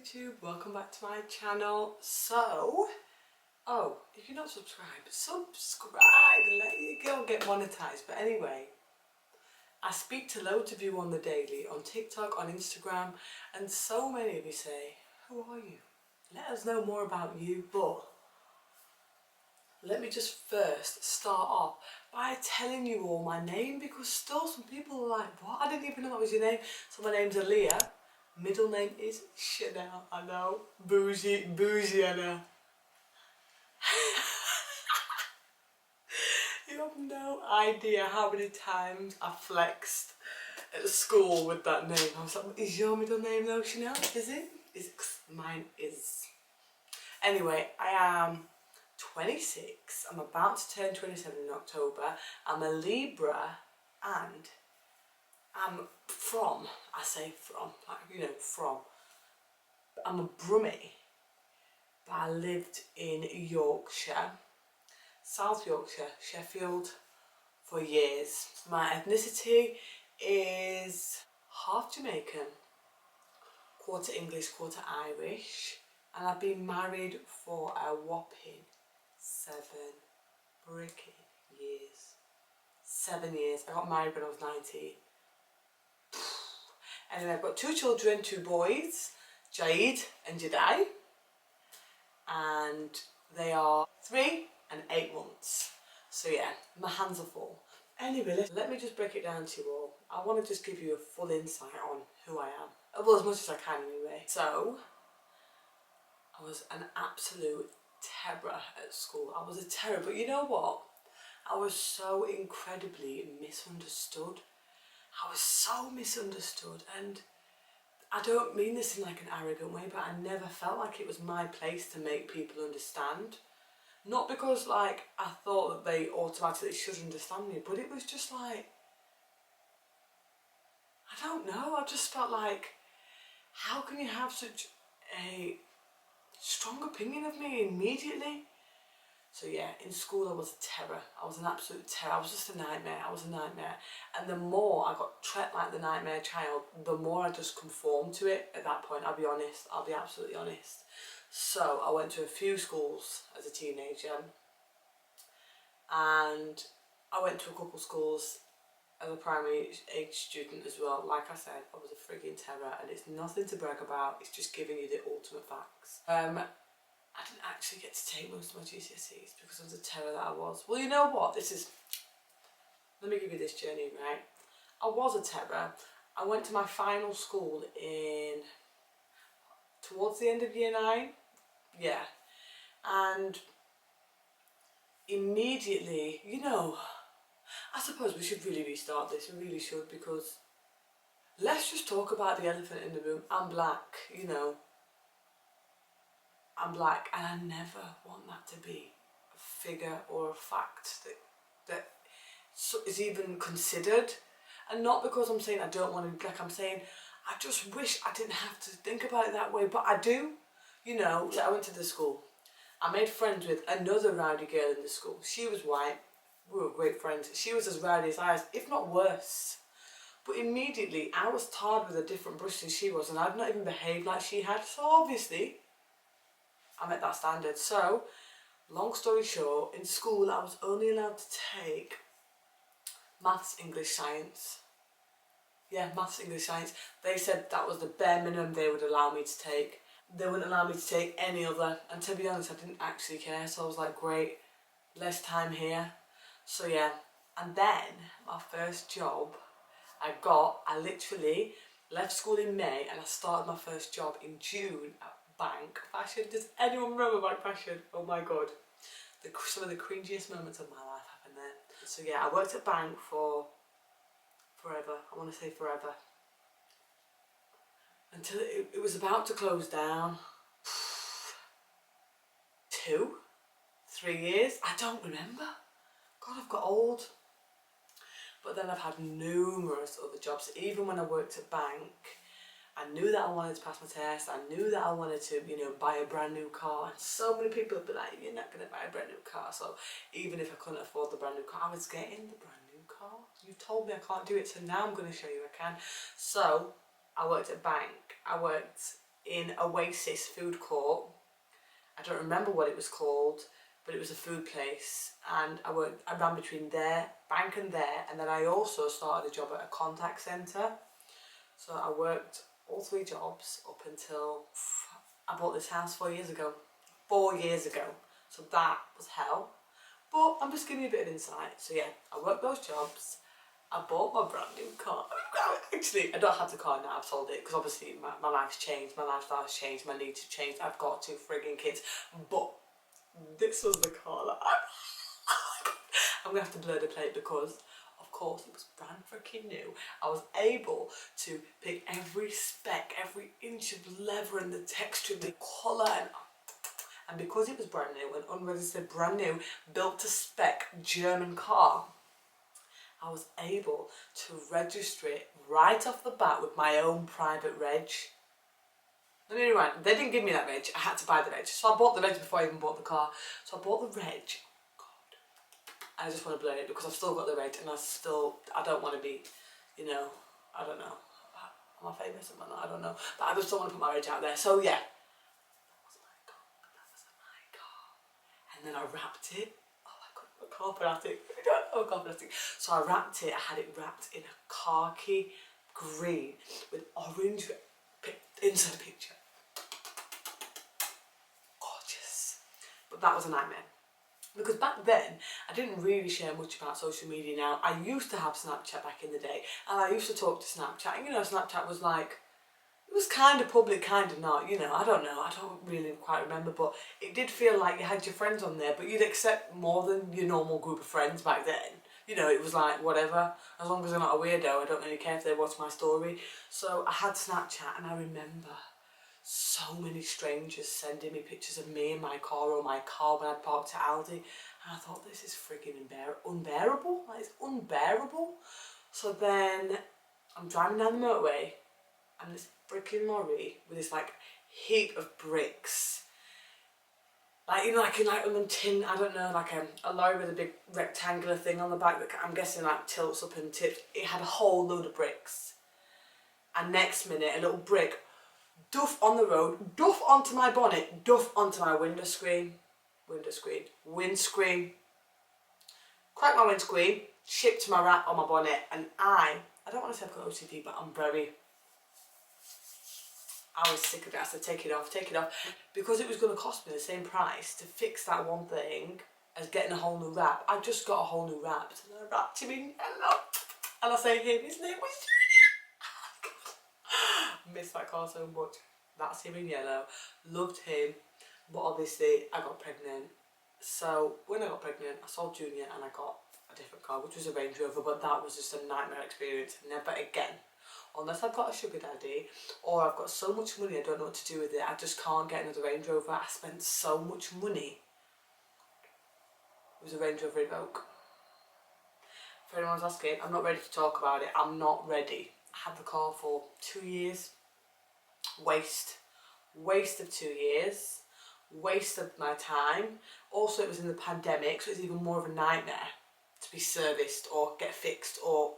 YouTube, welcome back to my channel. If you're not subscribed, subscribe and let your girl get monetized. But anyway, I speak to loads of you on the daily, on TikTok, on Instagram, and so many of you say, who are you? Let us know more about you. But let me just first start off by telling you all my name, because still some people are like, what? I didn't even know that was your name. So my name's Aaliyah. Middle name is Chanel. I know. Bougie, I know. You have no idea how many times I flexed at school with that name. I was like, is your middle name though, Chanel? Is it? Mine is. Anyway, I am 26. I'm about to turn 27 in October. I'm a Libra and I'm from, I'm a Brummie, but I lived in Yorkshire, South Yorkshire, Sheffield, for years. My ethnicity is half Jamaican, quarter English, quarter Irish, and I've been married for a whopping 7 freaking years. 7 years. I got married when I was 19. Anyway, I've got 2 children, 2 boys, Jade and Jedi, and they are 3 and 8 months. So yeah, my hands are full. Anyway, let me just break it down to you all. I want to just give you a full insight on who I am. Well, as much as I can anyway. So, I was an absolute terror at school. I was a terror, but you know what? I was so incredibly misunderstood. I was so misunderstood, and I don't mean this in like an arrogant way, but I never felt like it was my place to make people understand. Not because like I thought that they automatically should understand me, but it was just like, I don't know, I just felt like, how can you have such a strong opinion of me immediately? So yeah, in school I was a terror. I was an absolute terror. I was just a nightmare. I was a nightmare. And the more I got treated like the nightmare child, the more I just conformed to it at that point. I'll be honest. I'll be absolutely honest. So I went to a few schools as a teenager. And I went to a couple schools as a primary age student as well. Like I said, I was a frigging terror, and it's nothing to brag about. It's just giving you the ultimate facts. I didn't actually get to take most of my GCSEs because of the terror that I was. Well, you know what? Let me give you this journey, right? I was a terror. I went to my final school towards the end of year 9. Yeah. And immediately, I suppose we should really restart this. We really should, because let's just talk about the elephant in the room. I'm black, I'm black, and I never want that to be a figure or a fact that is even considered. And not because I'm saying I don't want to be black, I'm saying I just wish I didn't have to think about it that way, but I do. I went to the school. I made friends with another rowdy girl in the school. She was white. We were great friends. She was as rowdy as I was, if not worse. But immediately I was tarred with a different brush than she was, and I'd not even behaved like she had. So obviously I met that standard. So, long story short, in school I was only allowed to take maths, English, science. Yeah, maths, English, science. They said that was the bare minimum they would allow me to take. They wouldn't allow me to take any other. And to be honest, I didn't actually care. So I was like, great, less time here. So yeah, and then my first job I literally left school in May and I started my first job in June at Bank Fashion. Does anyone remember Bank Fashion? Oh my god. Some of the cringiest moments of my life happened there. So yeah, I worked at Bank for forever. I want to say forever. Until it was about to close down. 2, 3 years? I don't remember. God, I've got old. But then I've had numerous other jobs. Even when I worked at Bank, I knew that I wanted to pass my test. I knew that I wanted to, buy a brand new car. And so many people would be like, you're not going to buy a brand new car. So even if I couldn't afford the brand new car, I was getting the brand new car. You told me I can't do it, so now I'm going to show you I can. So I worked at Bank. I worked in Oasis food court. I don't remember what it was called, but it was a food place, and I ran between there, bank and there, and then I also started a job at a contact centre. So I worked all 3 jobs up until I bought this house 4 years ago. 4 years ago. So that was hell. But I'm just giving you a bit of insight. So yeah, I worked those jobs. I bought my brand new car. Actually, I don't have the car now, I've sold it, because obviously my life's changed, my lifestyle's changed, my needs have changed, I've got 2 frigging kids. But this was the car that I'm going to have to blur the plate, because of course it was brand freaking new. I was able to pick every spec, every inch of leather and the texture, the colour, and because it was brand new, an unregistered brand new, built to spec German car, I was able to register it right off the bat with my own private reg. Let me rewind. They didn't give me that reg. I had to buy the reg. So I bought the reg before I even bought the car. So I bought the reg. God. I just want to blur it because I've still got the reg, and I don't want to be, you know, I don't know. Am I famous? Am I not? I don't know. But I just don't want to put my reg out there. So yeah. That was my car. That was my car. And then I wrapped it. Carpetic. So I wrapped it, I had it wrapped in a khaki green with orange inside the picture. Gorgeous. But that was a nightmare. Because back then, I didn't really share much about social media now. I used to have Snapchat back in the day, and I used to talk to Snapchat. And you know, Snapchat was like, it was kind of public, kind of not, you know, I don't really quite remember, but it did feel like you had your friends on there, but you'd accept more than your normal group of friends back then. You know, it was like, whatever, as long as they're not a weirdo, I don't really care if they watch my story. So I had Snapchat, and I remember so many strangers sending me pictures of me in my car, or my car when I parked at Aldi, and I thought, this is freaking unbearable, like, it's unbearable. So then I'm driving down the motorway, and this freaking lorry with this like heap of bricks, like, you know, like in like on tin, I don't know, like a lorry with a big rectangular thing on the back that I'm guessing like tilts up and tips. It had a whole load of bricks, and next minute a little brick duff on the road, duff onto my bonnet, duff onto my windscreen, cracked my windscreen, chipped my wrap on my bonnet, and I don't want to say I've got OCD, but I was sick of it. I said, take it off, because it was going to cost me the same price to fix that one thing as getting a whole new wrap. I just got a whole new wrap, and I wrapped him in yellow, and I say him, his name was Junior. Miss that car so much. That's him in yellow. Loved him, but obviously I got pregnant. So when I got pregnant, I sold Junior and I got a different car, which was a Range Rover, but that was just a nightmare experience. Never again. Unless I've got a sugar daddy, or I've got so much money I don't know what to do with it, I just can't get another Range Rover. I spent so much money. It was a Range Rover Evoque. If anyone's asking, I'm not ready to talk about it. I'm not ready. I had the car for 2 years. Waste of 2 years. Waste of my time. Also, it was in the pandemic, so it was even more of a nightmare to be serviced or get fixed or...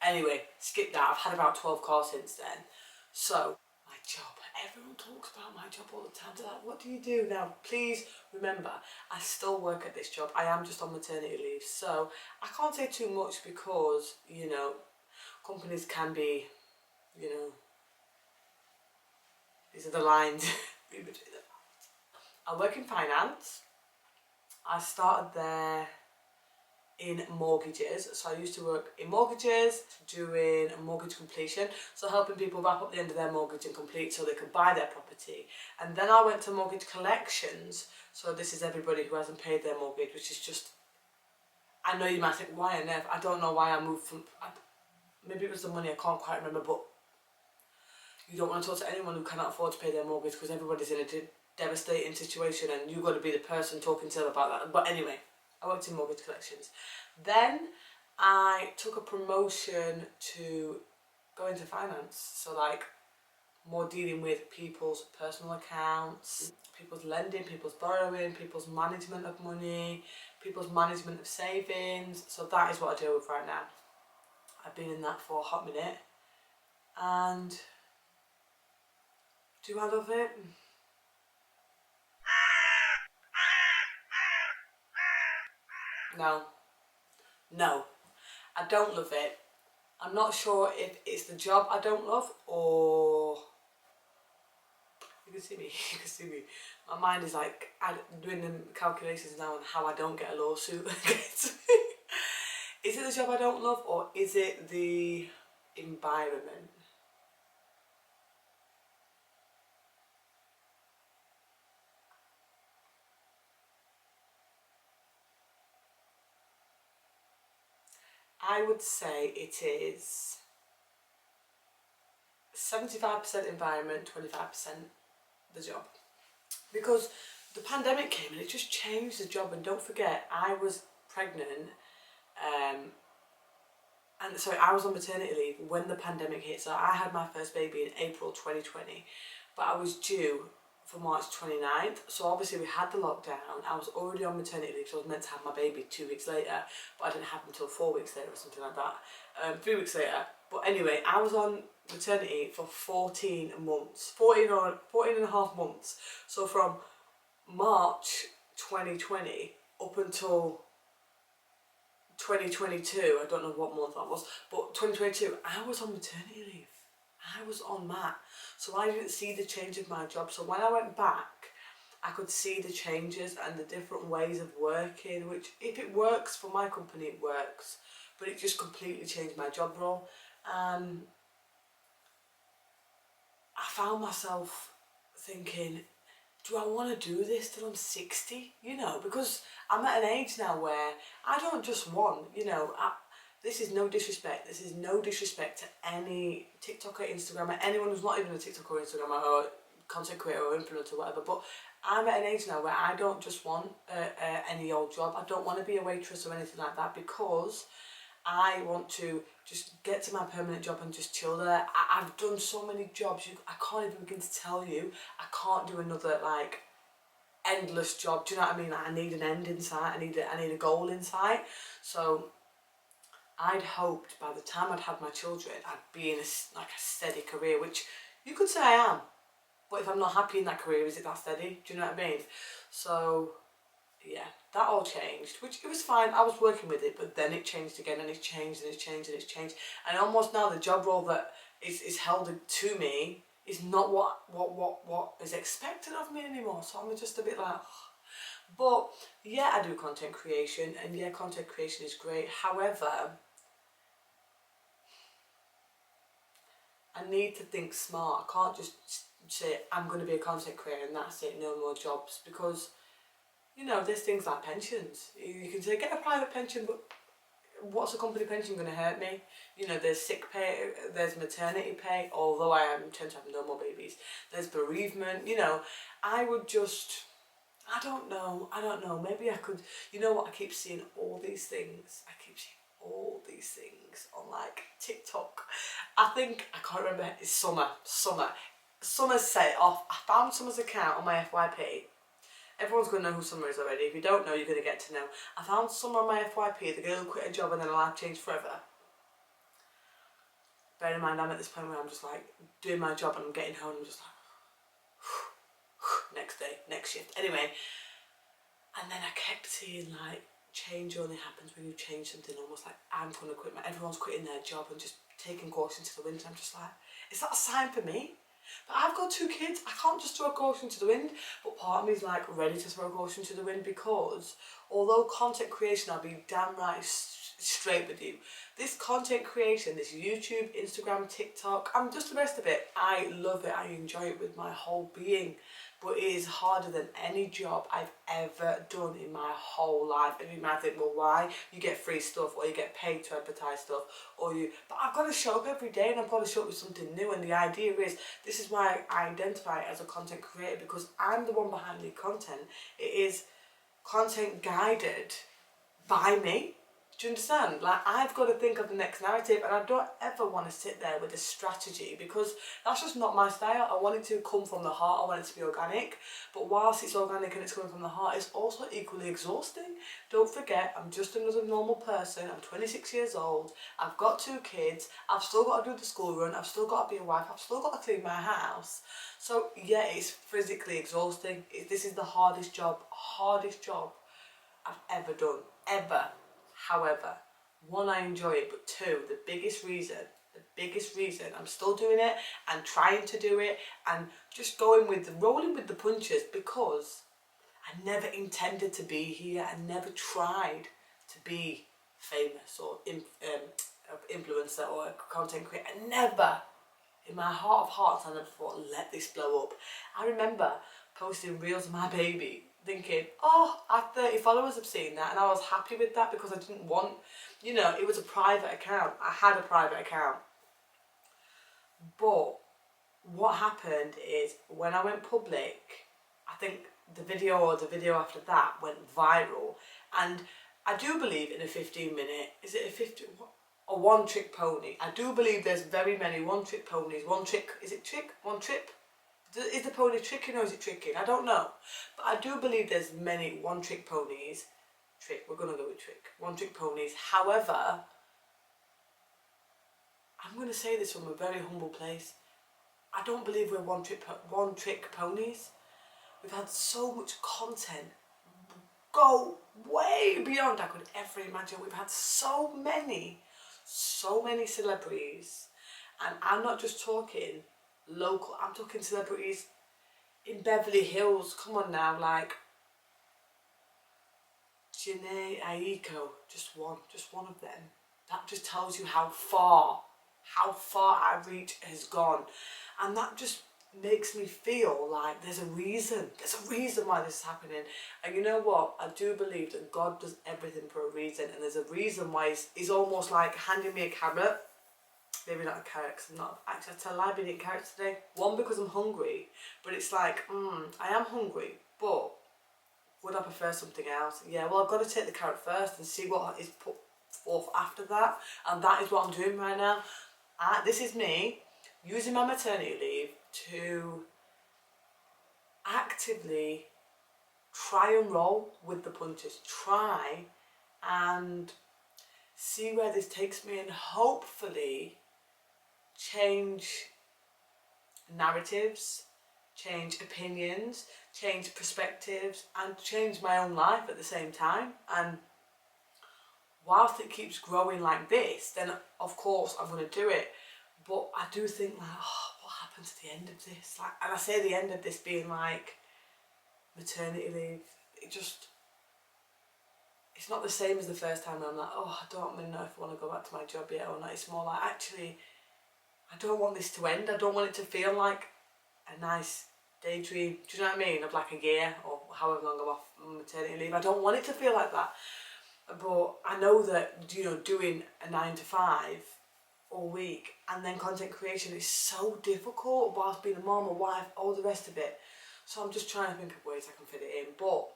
Anyway, skip that. I've had about 12 cars since then. So, my job. Everyone talks about my job all the time. They're like, what do you do now? Please remember, I still work at this job. I am just on maternity leave. So, I can't say too much because, you know, companies can be, you know, these are the lines in between them. I work in finance. I started there in mortgages. So I used to work in mortgages, doing mortgage completion, so helping people wrap up the end of their mortgage and complete so they could buy their property. And then I went to mortgage collections, so this is everybody who hasn't paid their mortgage, which is just, I know you might think, why on earth? I don't know why I moved from, maybe it was the money, I can't quite remember, but you don't want to talk to anyone who cannot afford to pay their mortgage because everybody's in a devastating situation and you've got to be the person talking to them about that. But anyway, I worked in mortgage collections. Then I took a promotion to go into finance. So like more dealing with people's personal accounts, people's lending, people's borrowing, people's management of money, people's management of savings. So that is what I deal with right now. I've been in that for a hot minute, and Do I love it? No. No. I don't love it. I'm not sure if it's the job I don't love or... You can see me, you can see me. My mind is like doing the calculations now on how I don't get a lawsuit against me. Is it the job I don't love or is it the environment? I would say it is 75% environment, 25% the job. Because the pandemic came and it just changed the job, and don't forget, I was pregnant, and sorry, I was on maternity leave when the pandemic hit. So I had my first baby in April 2020, but I was due for March 29th. So obviously we had the lockdown. I was already on maternity leave, so I was meant to have my baby 2 weeks later, but I didn't have until 4 weeks later or something like that. 3 weeks later. But anyway, I was on maternity for 14 months, 14 and a half months. So from March 2020 up until 2022, I don't know what month that was, but 2022, I was on maternity leave. I was on mat. So I didn't see the change of my job. So when I went back, I could see the changes and the different ways of working, which if it works for my company, it works. But it just completely changed my job role. And I found myself thinking, do I want to do this till I'm 60? You know, because I'm at an age now where I don't just want, this is no disrespect. This is no disrespect to any TikToker, Instagrammer, anyone who's not even a TikToker or Instagrammer or content creator or influencer or whatever. But I'm at an age now where I don't just want any old job. I don't want to be a waitress or anything like that, because I want to just get to my permanent job and just chill there. I've done so many jobs, I can't even begin to tell you. I can't do another endless job. Do you know what I mean? I need an end in sight. I need a goal in sight. So I'd hoped by the time I'd had my children, I'd be in a steady career, which you could say I am. But if I'm not happy in that career, is it that steady? Do you know what I mean? So yeah, that all changed, which it was fine. I was working with it, but then it changed again, and it's changed, and it's changed, and it's changed. And almost now the job role that is held to me is not what is expected of me anymore. So I'm just a bit like, but yeah, I do content creation, and yeah, content creation is great. However, I need to think smart. I can't just say I'm going to be a content creator and that's it, no more jobs, because there's things like pensions. You can say get a private pension, but what's a company pension going to hurt me? There's sick pay, there's maternity pay, although I tend to have no more babies. There's bereavement, I would just, I don't know, maybe I could, I keep seeing all these things. All these things on TikTok. I can't remember, it's Summer's set it off. I found Summer's account on my FYP. Everyone's going to know who Summer is already. If you don't know, you're going to get to know. I found Summer on my FYP, the girl who quit a job and then her life changed forever. Bear in mind, I'm at this point where I'm just doing my job and I'm getting home and I'm just next day, next shift. Anyway, and then I kept seeing change only happens when you change something, almost I'm going to quit. Everyone's quitting their job and just taking caution to the wind. I'm just is that a sign for me? But I've got 2 kids, I can't just throw caution to the wind. But part of me is ready to throw caution to the wind, because although content creation, I'll be damn right straight with you, this content creation, this YouTube, Instagram, TikTok, I'm just the rest of it. I love it, I enjoy it with my whole being. But it is harder than any job I've ever done in my whole life. And you might think, well, why? You get free stuff, or you get paid to advertise stuff, but I've got to show up every day, and I've got to show up with something new. And the idea is, this is why I identify as a content creator, because I'm the one behind the content. It is content guided by me. Do you understand? Like, I've got to think of the next narrative, and I don't ever want to sit there with a strategy, because that's just not my style. I want it to come from the heart. I want it to be organic. But whilst it's organic and it's coming from the heart, it's also equally exhausting. Don't forget, I'm just another normal person. I'm 26 years old. I've got 2 kids. I've still got to do the school run. I've still got to be a wife. I've still got to clean my house. So yeah, it's physically exhausting. This is the hardest job I've ever done. Ever. However, 1, I enjoy it, but 2, the biggest reason I'm still doing it and trying to do it and just rolling with the punches, because I never intended to be here. I never tried to be famous or influencer or a content creator. I never, in my heart of hearts, I never thought, let this blow up. I remember posting reels of my baby, thinking, oh, I have 30 followers have seen that, and I was happy with that, because I didn't want, it was a private account. I had a private account. But what happened is, when I went public, I think the video or the video after that went viral, and I do believe in a 15-minute, is it a 50, a one-trick pony? I do believe there's very many one-trick ponies. One trick, is it trick? One trip? Is the pony tricking or is it tricking? I don't know. But I do believe there's many one-trick ponies. We're going to go with trick. One-trick ponies. However, I'm going to say this from a very humble place. I don't believe we're one-trick ponies. We've had so much content go way beyond I could ever imagine. We've had so many celebrities. And I'm not just talking local, I'm talking celebrities in Beverly Hills. Come on now, like Janae Aiko, just one of them. That just tells you how far our reach has gone. And that just makes me feel like there's a reason why this is happening. And you know what, I do believe that God does everything for a reason, and there's a reason why he's almost like handing me a carrot. Maybe not a carrot, because I'm not, actually, I tell a lie, I've been eating carrots today. 1, because I'm hungry, but it's like, I am hungry, but would I prefer something else? Yeah, well, I've got to take the carrot first and see what is put forth after that, and that is what I'm doing right now. This is me using my maternity leave to actively try and roll with the punches, try and see where this takes me, and hopefully change narratives, change opinions, change perspectives, and change my own life at the same time. And whilst it keeps growing like this, then of course I'm going to do it. But I do think, like, what happens at the end of this? Like, and I say the end of this being like maternity leave. It's not the same as the first time where I'm like, I don't really know if I want to go back to my job yet or not. It's more like, actually, I don't want this to end. I don't want it to feel like a nice daydream. Do you know what I mean? Of like a year or however long I'm off maternity leave. I don't want it to feel like that. But I know that, doing a 9 to 5 all week and then content creation is so difficult whilst being a mom, a wife, all the rest of it. So I'm just trying to think of ways I can fit it in. But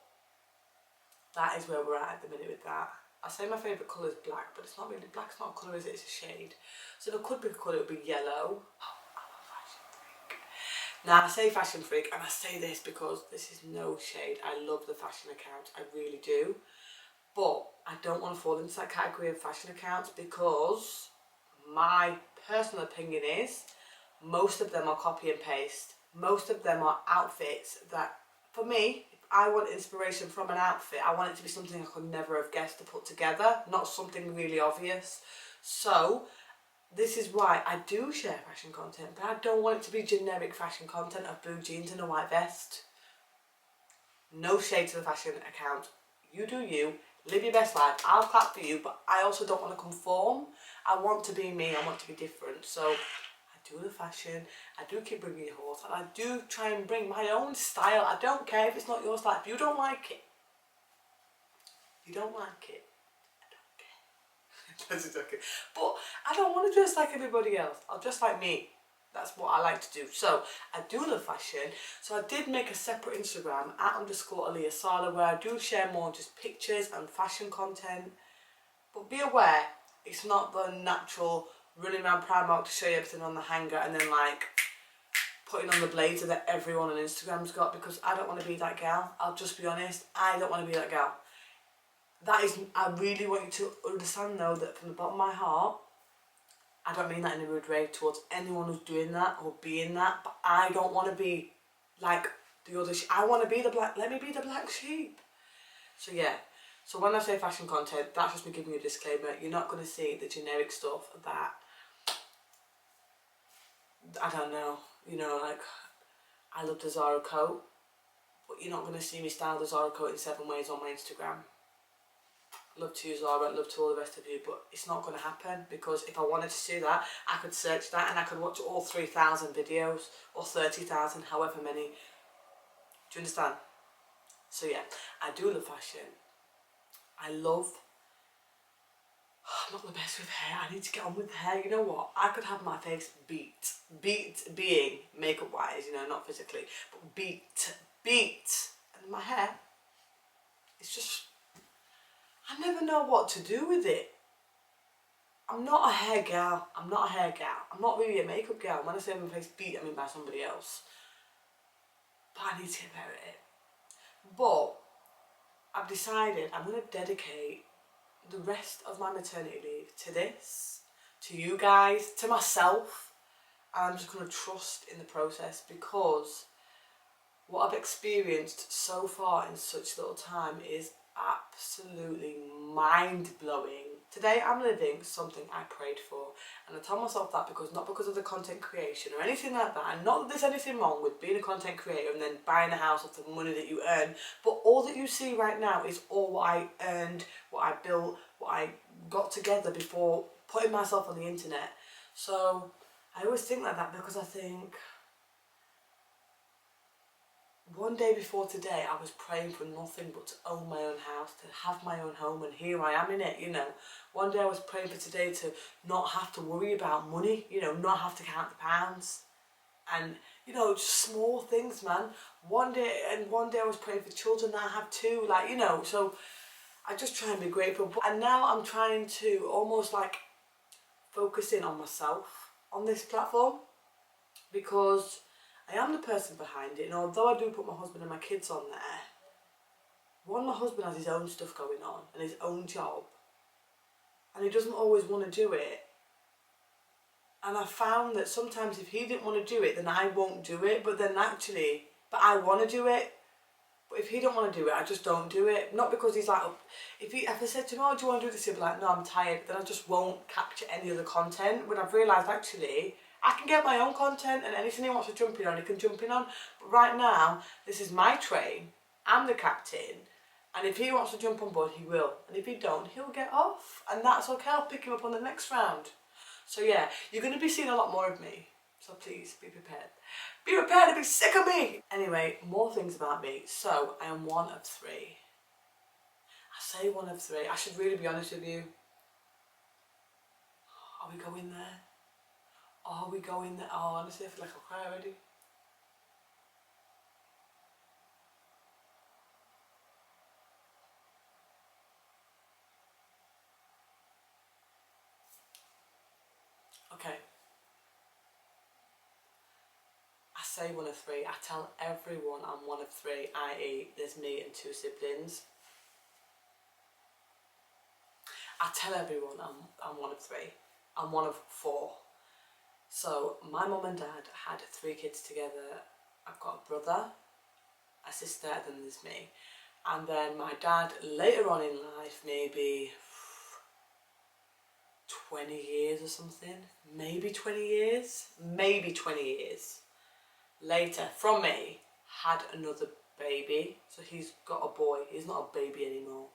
that is where we're at the minute with that. I say my favourite colour is black, but it's not really, black's not a colour, is it? It's a shade. So if it could be a colour, it would be yellow. Oh, I'm a fashion freak. Now I say fashion freak, and I say this because this is no shade. I love the fashion accounts, I really do. But I don't want to fall into that category of fashion accounts, because my personal opinion is most of them are copy and paste. Most of them are outfits that, for me, if I want inspiration from an outfit, I want it to be something I could never have guessed to put together, not something really obvious. So this is why I do share fashion content, but I don't want it to be generic fashion content of blue jeans and a white vest. No shade to the fashion account. You do you. Live your best life. I'll clap for you, but I also don't want to conform. I want to be me. I want to be different. So I do the fashion. I do keep bringing your horse, and I do try and bring my own style. I don't care if it's not your style. If you don't like it, I don't care. That's okay. But I don't want to dress like everybody else. I'll dress like me. That's what I like to do. So I do love fashion. So I did make a separate Instagram @_Aliyah Sala, where I do share more just pictures and fashion content. But be aware, it's not the natural running around Primark to show you everything on the hanger and then like putting on the blazer that everyone on Instagram's got, because I don't want to be that gal. I'll just be honest, I don't want to be that gal. I really want you to understand though that from the bottom of my heart, I don't mean that in a rude way towards anyone who's doing that or being that, but I don't want to be like the other I want to be the black, let me be the black sheep. So yeah, so when I say fashion content, that's just me giving you a disclaimer. You're not going to see the generic stuff that, I don't know, you know, like I love the Zara coat, but you're not going to see me style the Zara coat in 7 ways on my Instagram. Love to you Zara, love to all the rest of you, but it's not going to happen, because if I wanted to do that, I could search that and I could watch all 3,000 videos or 30,000, however many. Do you understand? So yeah, I do love fashion. I'm not the best with hair. I need to get on with hair. You know what? I could have my face beat. Beat being makeup wise, you know, not physically, but beat. And my hair, it's just, I never know what to do with it. I'm not a hair gal. I'm not really a makeup gal. When I say my face beat, I mean by somebody else. But I need to get better at it. But I've decided I'm going to dedicate the rest of my maternity leave to this, to you guys, to myself. And I'm just going to trust in the process, because what I've experienced so far in such little time is absolutely mind-blowing. Today I'm living something I prayed for, and I tell myself that because not because of the content creation or anything like that, and not that there's anything wrong with being a content creator and then buying a house off the money that you earn, but all that you see right now is all what I earned, what I built, what I got together before putting myself on the internet. So I always think like that, because I think one day before today, I was praying for nothing but to own my own house, to have my own home, and here I am in it, you know. One day I was praying for today to not have to worry about money, you know, not have to count the pounds. And, you know, just small things, man. One day I was praying for children that I have too, like, you know, so I just try and be grateful. And now I'm trying to almost like focus in on myself on this platform, because I am the person behind it, and although I do put my husband and my kids on there, my husband has his own stuff going on and his own job, and he doesn't always want to do it. And I found that sometimes if he didn't want to do it, then I won't do it, but I want to do it. But if he don't want to do it, I just don't do it. Not because he's like, if I said to him, oh, do you want to do this? He'll be like, no, I'm tired. Then I just won't capture any other content. When I've realised actually, I can get my own content, and anything he wants to jump in on, he can jump in on. But right now, this is my train. I'm the captain. And if he wants to jump on board, he will. And if he don't, he'll get off. And that's okay. I'll pick him up on the next round. So yeah, you're going to be seeing a lot more of me. So please, be prepared. Be prepared to be sick of me! Anyway, more things about me. So, I am one of 3. I say one of 3. I should really be honest with you. Are we going there? Are we going there? Oh, honestly, I feel like I'll cry already. Okay. I say one of 3. I tell everyone I'm one of 3, i.e. there's me and 2 siblings. I tell everyone I'm one of 3. I'm one of 4. So my mum and dad had 3 kids together. I've got a brother, a sister, and then there's me. And then my dad later on in life, maybe 20 years or something, maybe 20 years later from me, had another baby. So he's got a boy, he's not a baby anymore.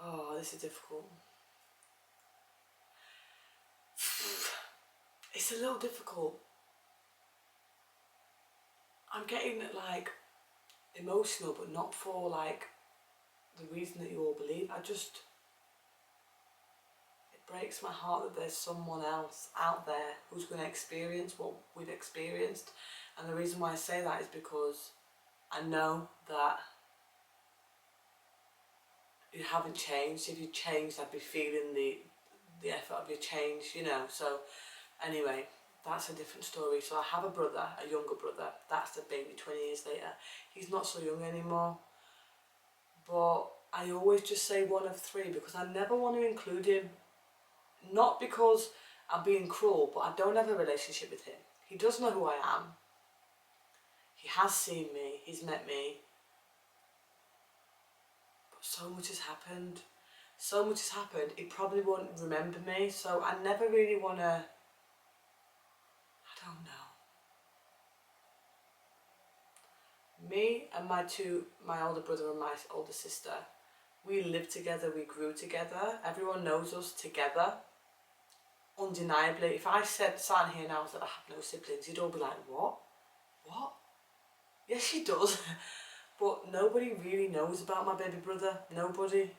Oh, this is difficult. It's a little difficult. I'm getting like emotional, but not for like the reason that you all believe. It breaks my heart that there's someone else out there who's going to experience what we've experienced. And the reason why I say that is because I know that you haven't changed. If you changed, I'd be feeling the effort of your change, you know. So anyway, that's a different story. So I have a brother, a younger brother. That's the baby 20 years later. He's not so young anymore. But I always just say one of three because I never want to include him. Not because I'm being cruel, but I don't have a relationship with him. He does know who I am. He has seen me. He's met me. But so much has happened. So much has happened. He probably won't remember me. So I never really want to... I don't know. Me and my older brother and my older sister, we lived together, we grew together. Everyone knows us together. Undeniably. If I sat here now and said I have no siblings, you'd all be like, what? What? Yes, she does. But nobody really knows about my baby brother. Nobody.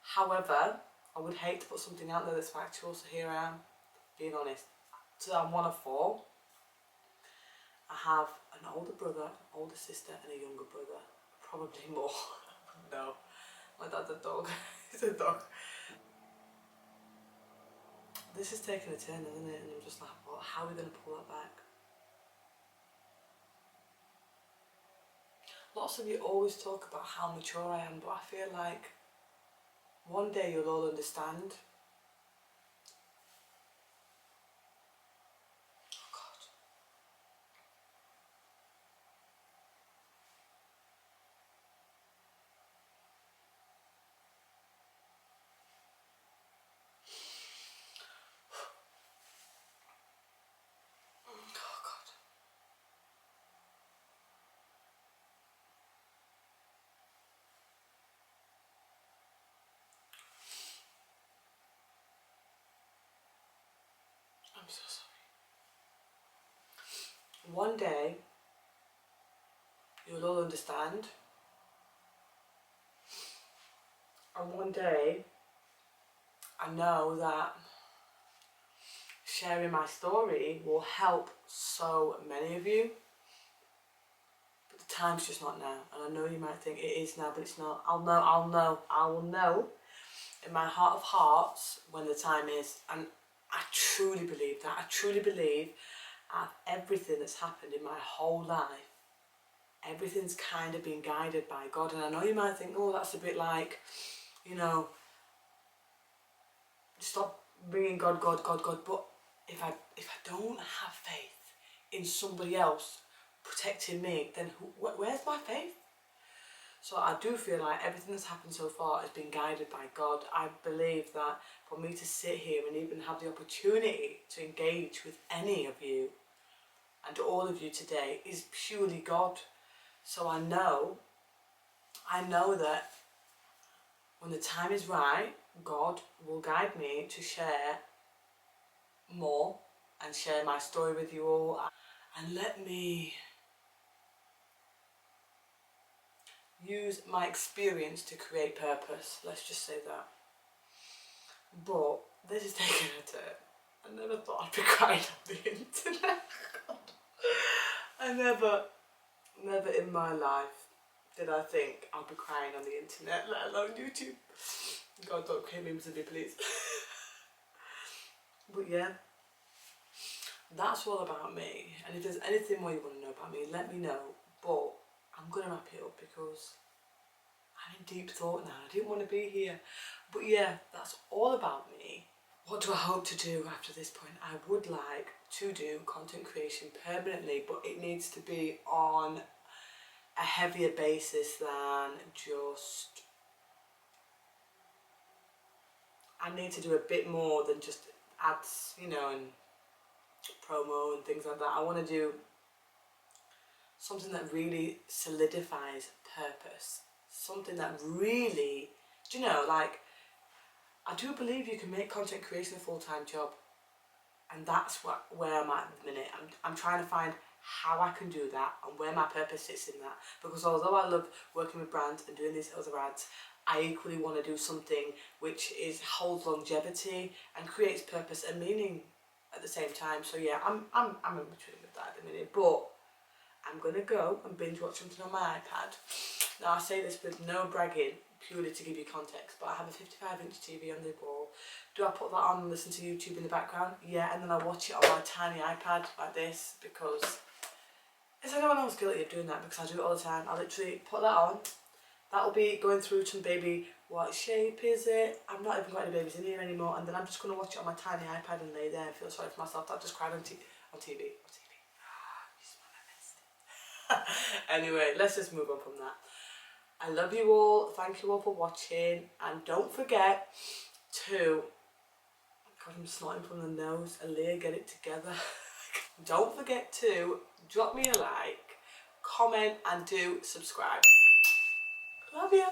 However, I would hate to put something out there that's factual, so here I am, being honest. So I'm one of four. I have an older brother, an older sister and a younger brother. Probably more. No. My dad's a dog. He's a dog. This is taking a turn, isn't it? And I'm just like, well, how are we going to pull that back? Lots of you always talk about how mature I am, but I feel like one day you'll all understand. Oh God. Oh God. I'm so sorry. One day you'll all understand. And one day I know that sharing my story will help so many of you. But the time's just not now. And I know you might think it is now, but it's not. I will know in my heart of hearts when the time is. And I truly believe that. I truly believe everything that's happened in my whole life, everything's kind of been guided by God. And I know you might think, oh, that's a bit like, you know, stop bringing God. But if I don't have faith in somebody else protecting me, then where's my faith? So I do feel like everything that's happened so far has been guided by God. I believe that for me to sit here and even have the opportunity to engage with any of you and all of you today is purely God. So I know that when the time is right, God will guide me to share more and share my story with you all. And let me use my experience to create purpose. Let's just say that. But this is taking a turn. I never thought I'd be crying on the internet. I never in my life did I think I'll be crying on the internet, let alone YouTube. God, don't create memes of me, please. But yeah, that's all about me. And if there's anything more you want to know about me, let me know. But I'm going to wrap it up because I'm in deep thought now. I didn't want to be here. But yeah, that's all about me. What do I hope to do after this point? I would like to do content creation permanently, but it needs to be on a heavier basis than just... I need to do a bit more than just ads, you know, and promo and things like that. I want to do something that really solidifies purpose. Something that really, do you know, like, I do believe you can make content creation a full-time job. And that's where I'm at the minute. I'm trying to find how I can do that and where my purpose sits in that. Because although I love working with brands and doing these other ads, I equally want to do something which holds longevity and creates purpose and meaning at the same time. So yeah, I'm in between with that at the minute. But I'm gonna go and binge watch something on my iPad. Now I say this with no bragging, purely to give you context, but I have a 55-inch TV on the wall. Do I put that on and listen to YouTube in the background? Yeah, and then I watch it on my tiny iPad like this, because is anyone else guilty of doing that? Because I do it all the time. I literally put that on. That'll be going through some baby, what shape is it? I've not even got any babies in here anymore, and then I'm just going to watch it on my tiny iPad and lay there and feel sorry for myself that I just cried on TV. Anyway, let's just move on from that. I love you all. Thank you all for watching, and don't forget to, God, I'm snotting from the nose. Aaliyah, get it together. Don't forget to drop me a like, comment, and do subscribe. Love you.